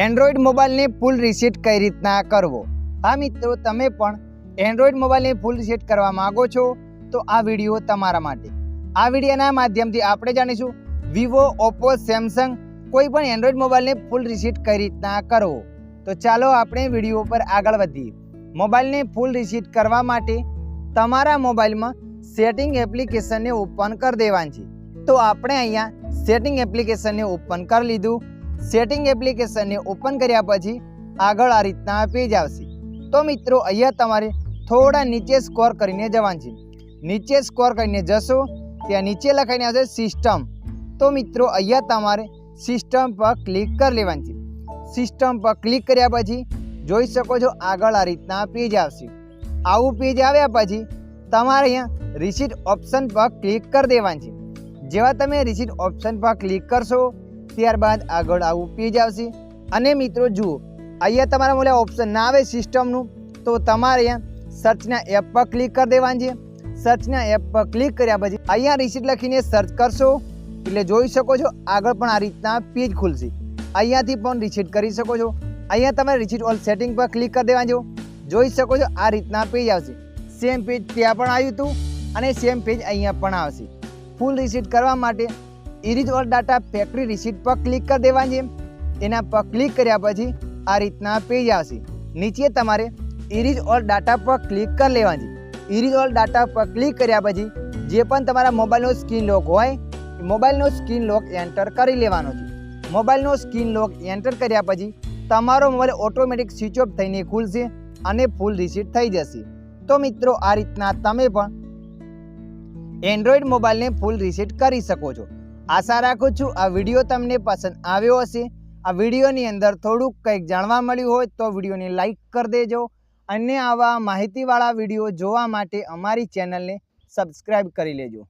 Android મોબાઈલને ફૂલ reset કઈ રીતના કરવો। હા મિત્રો, તમે પણ એન્ડ્રોઈડ મોબાઈલને ફૂલ રીસેટ કરવા માંગો છો તો આ વિડીયો તમારા માટે। આ વિડીયોના માધ્યમથી આપણે જાણીશું વિવો, ઓપ્પો, સેમસંગ કોઈ પણ એન્ડ્રોઈડ મોબાઈલને ફૂલ રીસેટ કઈ રીતના કરવો। તો ચાલો આપણે વિડીયો પર આગળ વધીએ। મોબાઈલને ફૂલ રીસેટ કરવા માટે તમારા મોબાઈલમાં સેટિંગ એપ્લિકેશનને ઓપન કરી દેવાની છે। તો આપણે અહીંયા સેટિંગ એપ્લિકેશનને ઓપન કરી લીધું। સેટિંગ એપ્લિકેશનને ઓપન કર્યા પછી આગળ આ રીતના પેજ આવશે। તો મિત્રો અહીંયા તમારે થોડા નીચે સ્ક્રોલ કરીને જવાનું છે। નીચે સ્ક્રોલ કરીને જશો ત્યાં નીચે લખાઈને આવશે સિસ્ટમ। તો મિત્રો અહીંયા તમારે સિસ્ટમ પર ક્લિક કરી લેવાનું છે। સિસ્ટમ પર ક્લિક કર્યા પછી જોઈ શકો છો આગળ આ રીતના પેજ આવશે। આવું પેજ આવ્યા પછી તમારે અહીંયા રિસીટ ઓપ્શન પર ક્લિક કરી દેવાનું છે। જેવા તમે રિસીટ ઓપ્શન પર ક્લિક કરશો ત્યારબાદ આગળ આવું પેજ આવશે। અને મિત્રો જુઓ અહીંયા તમારા મોલે ઓપ્શન ના આવે સિસ્ટમનું તો તમારે અહીંયા સર્ચના એપ પર ક્લિક કરી દેવાનું છે। સર્ચના એપ પર ક્લિક કર્યા પછી અહીંયા રિસીટ લખીને સર્ચ કરશો એટલે જોઈ શકો છો આગળ પણ આ રીતના પેજ ખુલશે। અહીંયાથી પણ રિસીટ કરી શકો છો। અહીંયા તમારે રિસીટ ઓલ સેટિંગ પર ક્લિક કરી દેવાનું છે। જોઈ શકો છો આ રીતના પેજ આવશે। સેમ પેજ ત્યાં પણ આવ્યું હતું અને સેમ પેજ અહીંયા પણ આવશે। ફૂલ રિસીટ કરવા માટે erase all data factory receipt પર ક્લિક કરી દેવાની છે। એના પર ક્લિક કર્યા પછી આ રીતના પેજ આવશે। નીચે તમારે ઇરેઝ ઓલ ડાટા પર ક્લિક કરી લેવાની છે। ઇરેઝ ઓલ ડાટા પર ક્લિક કર્યા પછી જે પણ તમારા મોબાઈલનો સ્ક્રીન લોક હોય એ મોબાઈલનો સ્ક્રીન લોક એન્ટર કરી લેવાનો છે। મોબાઈલનો સ્ક્રીન લોક એન્ટર કર્યા પછી તમારો મોબાઈલ ઓટોમેટિક સ્વિચ ઓફ થઈને ખુલશે અને ફૂલ રિસીટ થઈ જશે। તો મિત્રો આ રીતના તમે પણ એન્ડ્રોઈડ મોબાઈલને ફૂલ રીસેટ કરી શકો છો। આશા રાખું છું આ વિડીયો તમને પસંદ આવ્યો હશે। આ વિડીયોની અંદર થોડુંક કંઈક જાણવા મળ્યું હોય તો વિડીયોને લાઈક કરી દેજો અને આવા માહિતીવાળા વિડીયો જોવા માટે અમારી ચેનલને સબસ્ક્રાઈબ કરી લેજો।